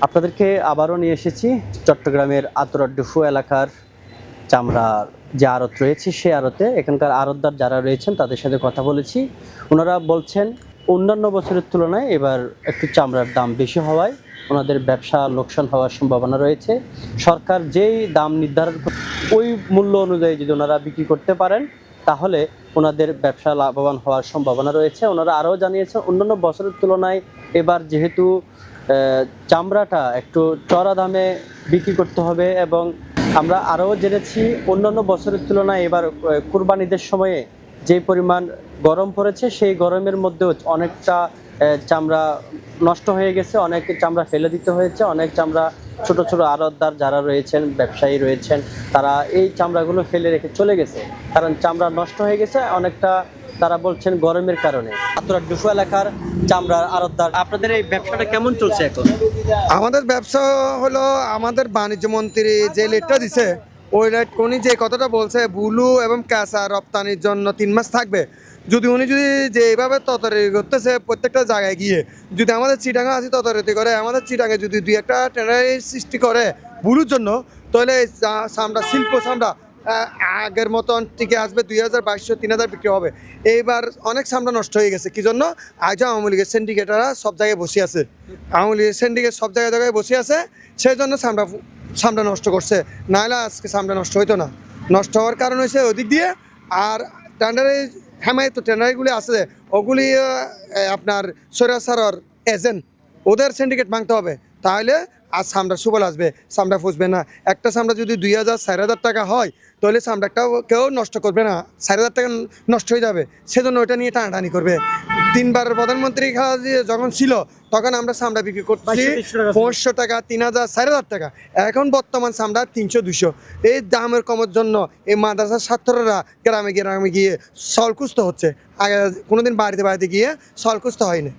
আপনাদেরকে আবারও নিয়ে এসেছি চট্টগ্রামের আতরাডুফু এলাকার চামড়ার যে আড়ত রয়েছে সেই আড়তে। এখানকার আড়তদার যারা রয়েছেন তাদের সাথে কথা বলেছি। ওনারা বলছেন অন্যান্য বছরের তুলনায় এবার একটু চামড়ার দাম বেশি হওয়ায় ওনাদের ব্যবসা লোকসান হওয়ার সম্ভাবনা রয়েছে। সরকার যেই দাম নির্ধারণ করে ওই মূল্য অনুযায়ী যদি ওনারা বিক্রি করতে পারেন তাহলে ওনাদের ব্যবসা লাভবান হওয়ার সম্ভাবনা রয়েছে। ওনারা আরও জানিয়েছেন অন্যান্য বছরের তুলনায় এবার যেহেতু চামড়াটা একটু চড়া দামে বিক্রি করতে হবে এবং আমরা আরও জেনেছি অন্যান্য বছরের তুলনায় এবার কুরবানিদের সময়ে যে পরিমাণ গরম পড়েছে সেই গরমের মধ্যেও অনেকটা চামড়া নষ্ট হয়ে গেছে, অনেক চামড়া ফেলে দিতে হয়েছে। অনেক চামড়া ছোট ছোট আড়তদার যারা রয়েছেন, ব্যবসায়ী রয়েছেন, তারা এই চামড়াগুলো ফেলে রেখে চলে গেছে, কারণ চামড়া নষ্ট হয়ে গেছে অনেকটা। তারা বলছেন গরমের কারণে। আতরাডুফু এলাকার চামড়ার আড়তদার, আপনাদের এই ব্যবসাটা কেমন চলছে এখন? আমাদের ব্যবসা হলো, আমাদের বাণিজ্য মন্ত্রী যে লেটটা দিছে ওই লেট উনি যে কথাটা বলছে বুলু এবং কাঁচা রপ্তানির জন্য 3 মাস থাকবে। উনি যদি যেভাবে তদারকি করতেছে প্রত্যেকটা জায়গায় গিয়ে যদি আমাদের চিটাঙ্গা আছে তদারকি করে, আমাদের চিটাঙ্গে যদি 2-1টা ট্রেনারি সৃষ্টি করে বুলুর জন্য, তাহলে চামড়া শিল্প চামড়া আগের মতন টিকে আসবে। 2200-3000 বিক্রি হবে। এইবার অনেক চামড়া নষ্ট হয়ে গেছে কি জন্য? আজ আওয়ামী লীগের সিন্ডিকেটরা সব জায়গায় বসে আছে, আওয়ামী লীগের সিন্ডিকেট সব জায়গায় বসে আছে, সেই জন্য চামড়া নষ্ট করছে। নাহলে আজকে চামড়া নষ্ট হইতো না। নষ্ট হওয়ার কারণ হয়েছে ওদিক দিয়ে। আর টেন্ডারে হেমায়িত টেন্ডারগুলি আছে ওগুলি আপনার সরাসর এজেন্ট, ওদের সিন্ডিকেট ভাঙতে হবে, তাহলে আর চামড়া সুবল আসবে, চামড়া ফুসবে না। একটা চামড়া যদি 2000-4000 টাকা হয় তাহলে চামড়াটাও কেউ নষ্ট করবে না, 4000 টাকা নষ্ট হয়ে যাবে, সেজন্য ওইটা নিয়ে টানাটানি করবে। 3বার প্রধানমন্ত্রী যখন ছিল তখন আমরা চামড়া বিক্রি করছি 500 টাকা, 3000-4000 টাকা। এখন বর্তমান চামড়া 300-200। এই দামের কমের জন্য এই মাদ্রাসার ছাত্ররা গ্রামে গ্রামে গিয়ে সল খুঁজতে হচ্ছে। আগে কোনোদিন বাড়িতে গিয়ে সল খুঁজতে হয়নি,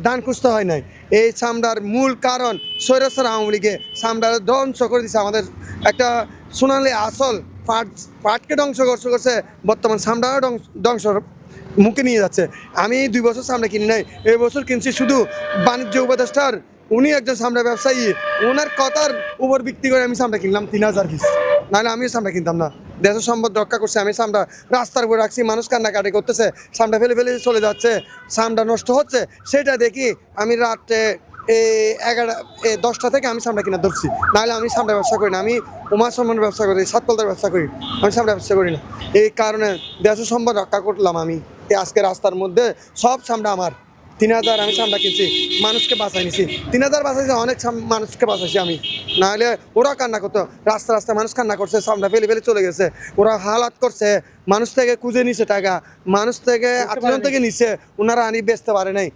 ধান খুঁজতে হয় নাই। এই চামড়ার মূল কারণ সৈরাসর আওয়ামী লীগে চামড়া ধ্বংস করে দিচ্ছে। আমাদের একটা সোনালি আসল পাটকে ধ্বংস করছে, বর্তমান চামড়া ধ্বংস মুখে নিয়ে যাচ্ছে। আমি 2 বছর চামড়া কিনি নাই, এই বছর কিনছি শুধু বাণিজ্য উপদেষ্টার, উনি একজন চামড়া ব্যবসায়ী, ওনার কথার উপর ভিত্তি করে আমি চামড়া কিনলাম 3000 পিস, নাহলে আমিও চামড়া কিনতাম না। দেশের সম্পদ রক্ষা করছে, আমি চামড়া রাস্তার উপর রাখছি, মানুষ কান্নাকাটি করতেছে, চামড়া ফেলে চলে যাচ্ছে, চামড়া নষ্ট হচ্ছে। সেটা দেখি আমি রাত্রে 10টা থেকে আমি চামড়া কিনা ধরছি, নাহলে আমি চামড়া ব্যবসা করি না। আমি উমা সম্মানের ব্যবসা করি, সাতকলতার ব্যবসা করি, আমি চামড়া ব্যবসা করি না। এই কারণে দেশের সম্পদ রক্ষা করলাম আমি। আজকে রাস্তার মধ্যে সব চামড়া আমার। 3000 আমি চামড়া কিনছি, মানুষকে বাঁচাই নিছি। 3000 বাঁচাইছি, অনেক মানুষকে বাঁচাইছি আমি, নাহলে ওরা কান্না করতো। রাস্তায় মানুষ কান্না করছে, চামড়া ফেলে চলে গেছে। ওরা হালাত করছে, মানুষ থেকে খুঁজে নিছে টাকা, মানুষ থেকে আত্মীয় থেকে নিছে, ওনারা আনি বেচতে পারে নাই।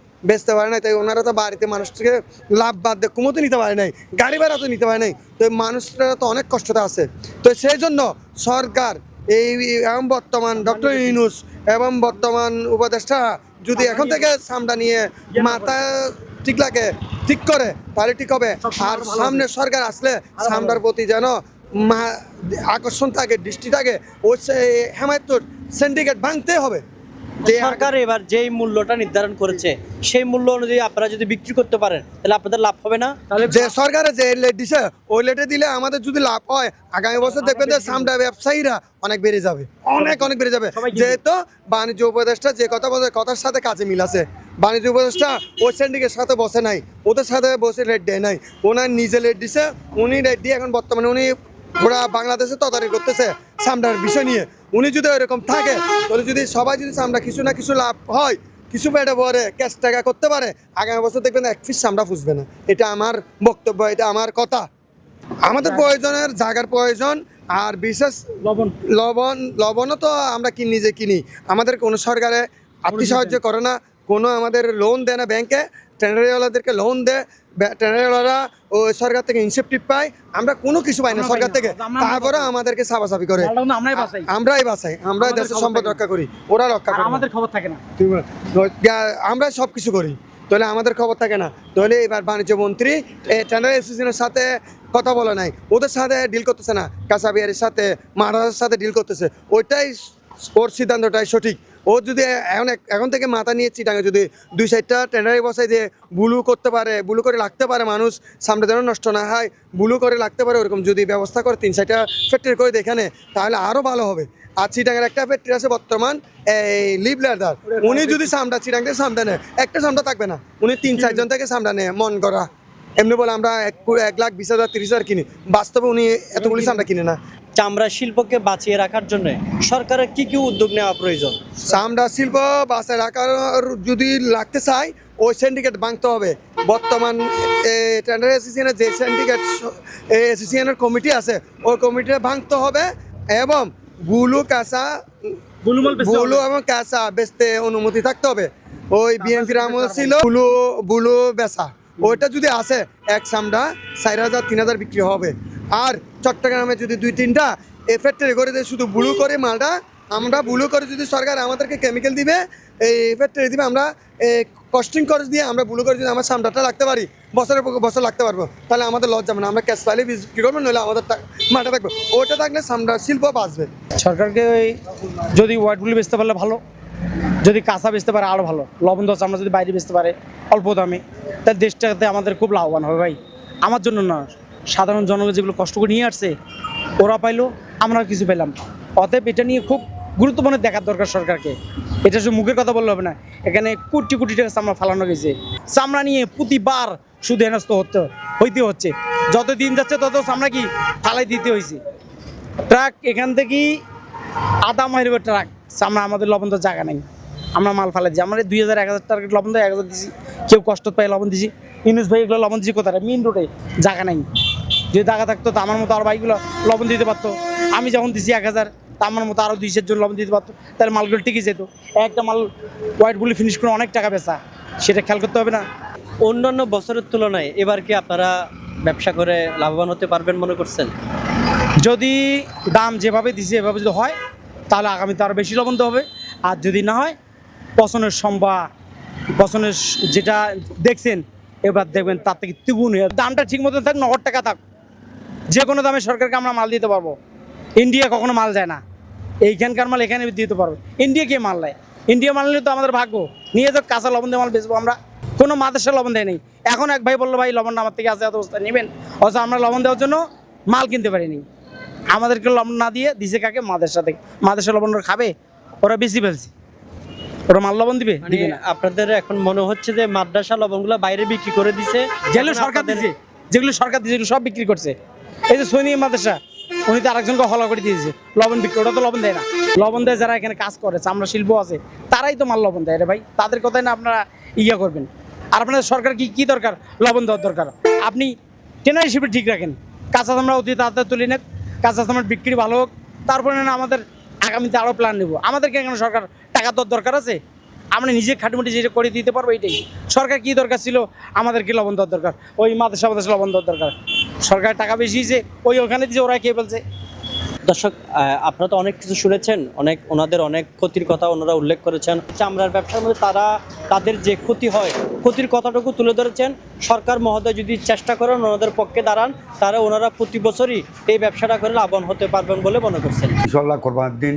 তাই ওনারা তো বাড়িতে মানুষ থেকে লাভ বাদ দিয়ে কুমোতে নিতে পারে নাই, গাড়ি ভাড়া তো নিতে পারে নাই। তো মানুষরা তো অনেক কষ্টতে আছে। তো সেই জন্য সরকার এই এবং বর্তমান ডক্টর ইউনূস এবং বর্তমান উপদেষ্টা যদি এখন থেকে চামড়া নিয়ে মাথা ঠিক করে তাহলে ঠিক হবে। আর সামনে সরকার আসলে চামড়ার প্রতি যেন আকর্ষণ থাকে, দৃষ্টি থাকে, ওই হেমায়ত সিন্ডিকেট ভাঙতে হবে। সরকার এবার যেই মূল্যটা নির্ধারণ করেছে সেই মূল্য অনুযায়ী আপনারা যদি বিক্রি করতে পারেন তাহলে আপনাদের লাভ হবে না? তাহলে যে সরকারে যে লেট দিছে ওই লেটে দিলে আমাদের যদি লাভ হয়, আগামী বছর দেখবেন যে চামড়া ব্যবসায়ীরা অনেক বেড়ে যাবে, অনেক বেড়ে যাবে। যেহেতু বাণিজ্য উপদেষ্টা যে কথা বলে কথার সাথে কাজে মিল আছে। বাণিজ্য উপদেষ্টা ওই সিন্ডিকেটের সাথে বসে নাই, ওদের সাথে বসে রেট দেয় নাই, ওনার নিজে লেট দিছে। উনি রেট দিয়ে এখন বর্তমানে উনি ওরা বাংলাদেশে তদারকি করতেছে চামড়ার বিষয় নিয়ে। উনি যদি ওইরকম থাকে তাহলে যদি সবাই যদি চামড়া কিছু না কিছু লাভ হয়, কিছু পেটে পরে ক্যাশ টাকা করতে পারে, আগামী বছর দেখবেন 1 পিস চামড়া ফুসবে না। এটা আমার বক্তব্য, এটা আমার কথা। আমাদের প্রয়োজনের জায়গার প্রয়োজন। আর বিশেষ লবণও তো আমরা নিজে কিনি, আমাদের কোনো সরকারে আর্থিক সাহায্য করে না, কোনো আমাদের লোন দেয় না ব্যাংকে। ট্রেনারিওয়ালাদেরকে লোন দেয়, ট্রেনারিওয়ালারা ওই সরকার থেকে ইনসেপটিভ পাই, আমরা কোনো কিছু পাই না সরকার থেকে। তারপরে আমাদেরকে চাপাচাপি করে, আমরাই বাঁচাই, আমরা দেশের সম্পদ রক্ষা করি, ওরা রক্ষা করে, আমাদের খবর থাকে না। আমরা সব কিছু করি, তাহলে আমাদের খবর থাকে না। তাহলে এবার বাণিজ্য মন্ত্রী ট্রেনারি অ্যাসোসিয়েশনের সাথে কথা বলে নাই, ওদের সাথে ডিল করতেছে না, কাঁচাবিহারির সাথে, মহারাজের সাথে ডিল করতেছে। ওইটাই ওর সিদ্ধান্তটাই সঠিক। ও যদি এখন থেকে মাথা নিয়ে চিটাঙে যদি 2-4টা টেন্ডারে বসায় যে ব্লু করতে পারে, ব্লু করে লাগতে পারে, মানুষ সামনে যেন নষ্ট না হয়, ব্লু করে লাগতে পারে, ওরকম যদি ব্যবস্থা করে 3-4টা ফ্যাক্টরি করে দেখানে তাহলে আরও ভালো হবে। আর চিটাঙের একটা ফ্যাক্টরি আছে বর্তমান এই লিভ লেদার, উনি যদি সামটা চিটাং থেকে সামটা নেয়, একটা সামটা থাকবে না, উনি 3-4 জন থেকে সামটা নেয় মন করা। এমনি বলে আমরা 1,20,000 30,000 কিনি, বাস্তবে উনি এতগুলি সামটা কিনে না। চামড়া শিল্পকে বাঁচিয়ে রাখার জন্য সরকারের কি কি উদ্যোগ নেওয়া প্রয়োজন? চামড়া শিল্প বাঁচায় রাখার যদি লাগতে চাই ওই সিন্ডিকেট ভাঙতে হবে। বর্তমান টেন্ডার অ্যাসোসিয়েশনের যে সিন্ডিকেট অ্যাসোসিয়েশনের কমিটি আছে ওই কমিটিটা ভাঙতে হবে এবং বুলু এবং কাঁচা বেচতে অনুমতি থাকতে হবে। ওই বিএনপির আমল ছিল বুলু বেচা, ওইটা যদি আসে এক চামড়া 4,000 3,000 বিক্রি হবে। আর চট্টগ্রামে যদি 2-3টা ফ্যাক্টরি করে দেয় শুধু ব্লু করে মালটা, আমরা ব্লু করে যদি সরকার আমাদেরকে কেমিক্যাল দিবে, এই ফ্যাক্টরি দিবে, আমরা কস্টিং খরচ দিয়ে আমরা ব্লু করে যদি আমার সামটাটা রাখতে পারি, বছরের পর বছর লাগতে পারবো, তাহলে আমাদের লস যাবে না, আমরা ক্যাশ পাইলে বিক্রি করবো, নইলে আমাদের মালটা থাকবে। ওইটা থাকলে চামড়া শিল্প বাঁচবে। সরকারকে ওই যদি হোয়াইটগুলি বেচতে পারলে ভালো, যদি কাঁচা বেচতে পারে আরও ভালো, লবণ দশ আমরা যদি বাইরে বেচতে পারে অল্প দামে, তাহলে দেশটাতে আমাদের খুব লাভবান হবে ভাই। আমার জন্য না, সাধারণ জনগণ যেগুলো কষ্ট করে নিয়ে আসছে ওরা পাইলো, আমরা কিছু পেলাম। অতএব এটা নিয়ে খুব গুরুত্বপূর্ণ দেখার দরকার সরকারকে। এটা শুধু মুখের কথা বললে হবে না, এখানে কোটি কোটি টাকা চামড়া ফালানো গেছে। চামড়া নিয়ে প্রতিবার শুধু হেনস্ত হইতে হচ্ছে, যত দিন যাচ্ছে তত চামড়া কি ফালাই দিতে হয়েছে। ট্রাক এখান থেকেই আধা মাইল ট্রাক চামড়া, আমাদের লবণ তো জায়গা নেই, আমরা মাল ফালাই দিচ্ছি। আমরা 2,000-1,000 টার্গেট লবণ দেয় 1,000 দিচ্ছি, কেউ কষ্ট পায় লবণ দিচ্ছি। ইউনুস ভাই এগুলো লবণ দিচ্ছি কোথায়? মেন রোডে জায়গা নেই। যদি জায়গা থাকতো তো আমার মতো আর ভাইগুলো লবণ দিতে পারতো। আমি যখন দিচ্ছি 1,000, তা আমার মতো আরও 200 জন লবণ দিতে পারতো, তাহলে মালগুলো টিকে যেত। একটা মাল হোয়াইট বলে ফিনিশ করে অনেক টাকা বেচা, সেটা খেয়াল করতে হবে না? অন্যান্য বছরের তুলনায় এবার কি আপনারা ব্যবসা করে লাভবান হতে পারবেন মনে করছেন? যদি দাম যেভাবে দিছে এভাবে যদি হয় তাহলে আগামীতে আরও বেশি লবণ দিতে হবে। আর যদি না হয় পছনের পছনের যেটা দেখছেন এবার দেখবেন তার থেকে দ্বিগুণ হয়ে দামটা ঠিক মতো থাক, নগদ টাকা থাক, যে কোনো দামে সরকারকে আমরা মাল দিতে পারবো। ইন্ডিয়া কখনো মাল যায় না, এইখানকার মাল এখানে দিতে পারবো। ইন্ডিয়া কে মাল নেয়? ইন্ডিয়া মাল নিলে তো আমাদের ভাগ্য, নিয়ে তো কাঁচা লবণ দিয়ে মাল বেচবো আমরা। কোনো মাদেশে লবণ দেয় নেই। এখন এক ভাই বললো ভাই লবণটা আমার থেকে আছে, এত অবস্থা নেবেন, অথচ আমরা লবণ দেওয়ার জন্য মাল কিনতে পারিনি। আমাদেরকে লবণ না দিয়ে দিছে কাকে? মাদেশের লবণ ওরা খাবে, ওরা বেশি ফেলছে, ওরা মাল লবণ দিবে দিবে না। আপনাদের এখন মনে হচ্ছে যে মাদ্রাসা লবণগুলো বাইরে বিক্রি করে দিছে, যেগুলো সরকার দিছে, যেগুলো সব বিক্রি করছে। এই যে সৈনিক মাদ্রাসা, উনি তো আরেকজনকে হলা করে দিয়েছে লবণ বিক্রি, ওটা তো লবণ দেয় না। লবণ দেয় যারা এখানে কাজ করে, চামড়া শিল্প আছে, তারাই তো মাল লবণ দেয় রে ভাই। তাদের কথাই না আপনারা ইয়া করবেন। আর আপনাদের সরকার কি দরকার? লবণ দেওয়ার দরকার। আপনি টেনারি শিল্প ঠিক রাখেন, কাঁচা চামড়া অতি তাড়াতাড়ি তুলে নেন, কাঁচা চামড়ার বিক্রি ভালো হোক, তারপরে না আমাদের আগামীতে আরও প্ল্যান নেব। আমাদেরকে এখানে সরকার টাকা দেওয়ার দরকার আছে? আমরা নিজে খাটিমুটি যেটা করে দিতে পারবো এইটাই। সরকার কি দরকার ছিল? আমাদেরকে লবণ দেওয়ার দরকার, ওই মাদ্রাসা লবণ দেওয়ার দরকার। সরকার টাকা বেশি দিয়েছে, ওই ওখানে দিয়েছে, ওরা খেয়ে ফেলছে। দর্শক, আপনারা তো অনেক কিছু শুনেছেন, ওনাদের অনেক ক্ষতির কথা ওনারা উল্লেখ করেছেন। চামড়ার ব্যবসার মধ্যে তাদের যে ক্ষতি হয়, ক্ষতির কথাটুকু তুলে ধরেছেন। সরকার মহোদয় যদি চেষ্টা করেন, ওনাদের পক্ষে দাঁড়ান, তারা ওনারা প্রতি বছরই এই ব্যবসাটা করে লাভবান হতে পারবেন বলে মনে করছেন। ইনশাল্লাহ কোরবানির দিন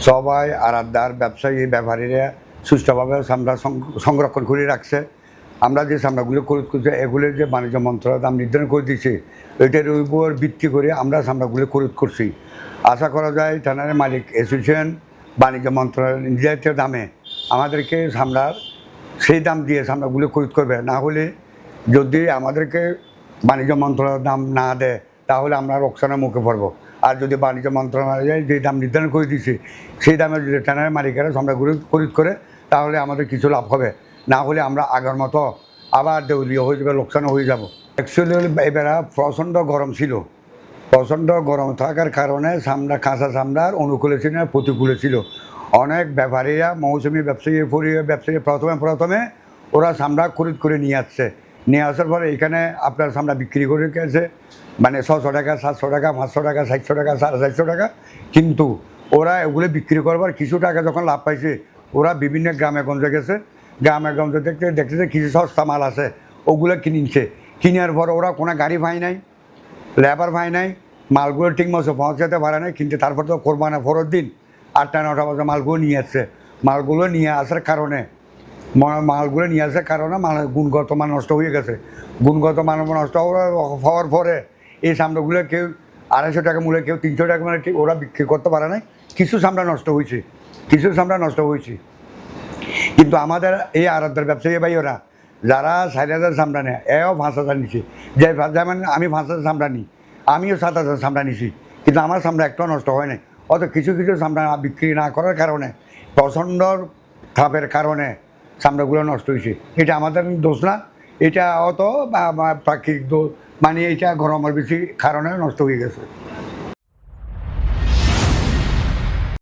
সবাই আরাধ্যার ব্যবসায়ী ব্যাপারীরা সুষ্ঠুভাবে চামড়া সংরক্ষণ করে রাখছে। আমরা যে চামড়াগুলো খরিদ করছি এগুলোর যে বাণিজ্য মন্ত্রণালয় দাম নির্ধারণ করে দিয়েছে, এটার উপর ভিত্তি করে আমরা চামড়াগুলো খরিদ করছি। আশা করা যায় থানার মালিক অ্যাসোসিয়েশন বাণিজ্য মন্ত্রণালয় নির্ধারিত দামে আমাদেরকে চামড়ার সেই দাম দিয়ে চামড়াগুলো খরিদ করবে। না হলে যদি আমাদেরকে বাণিজ্য মন্ত্রণালয়ের দাম না দেয় তাহলে আমরা লোকসানের মুখে পড়ব। আর যদি বাণিজ্য মন্ত্রণালয় যে দাম নির্ধারণ করে দিয়েছে সেই দামে যদি ট্রেনের মালিকেরা চামড়াগুলো খরিদ করে তাহলে আমাদের কিছু লাভ হবে। না হলে আমরা আগের মতো আবার দেউলিয়া হয়ে যাবে, লোকসান হয়ে যাব। অ্যাকচুয়ালি এবার প্রচণ্ড গরম ছিল, প্রচণ্ড গরম থাকার কারণে কাঁচা চামড়ার অনুকূলে ছিল না, প্রতিকূলে ছিল। অনেক ব্যাপারীরা মৌসুমি ব্যবসায়ী প্রথমে ওরা চামড়া খরিদ করে নিয়ে আসছে। নিয়ে আসার পরে এখানে আপনার চামড়া বিক্রি করে গেছে, মানে 600 টাকা, 700 টাকা, 500 টাকা, 700 টাকা, 450 টাকা। কিন্তু ওরা এগুলো বিক্রি করবার কিছু টাকা যখন লাভ পাইছে, ওরা বিভিন্ন গ্রামে গঞ্জে গেছে, গ্রামে গঞ্জে দেখতেছে কিছু সস্তা মাল আছে, ওগুলো কিনছে। কেনার পর ওরা কোনো গাড়ি পায় নাই, লেবার পায় নাই, মালগুলো ঠিক মতো পৌঁছাতে পারে নাই। কিন্তু তারপর তো কোরবানের পরের দিন 8টা 9টা বাজে মালগুলো নিয়ে আসছে। মালগুলো নিয়ে আসার কারণে মালগুলো নিয়ে আসার কারণে গুণগত মান নষ্ট হয়ে গেছে। গুণগত মান নষ্ট হওয়ার পরে এই চামড়াগুলো কেউ 250 টাকা মূল্যে, কেউ 300 টাকা মানে ওরা বিক্রি করতে পারে না। কিছু চামড়া নষ্ট হয়েছে, কিন্তু আমাদের এই আড়তদার ব্যবসায়ী ভাইয়েরা যারা 4,000 চামড়া নেয়, এও 5,000 নিচ্ছে। যেমন আমি 5,000 চামড়া নিই, আমিও 7,000 চামড়া নিছি, কিন্তু আমার চামড়া একটাও নষ্ট হয় নাই। অত কিছু চামড়া বিক্রি না করার কারণে, প্রচণ্ড তাপের কারণে চামড়াগুলো নষ্ট হয়েছে। এটা আমাদের দোষ না, এটা অত প্রাকৃতিক দোষ, মানে এটা গরমের বেশি কারণে নষ্ট হয়ে গেছে।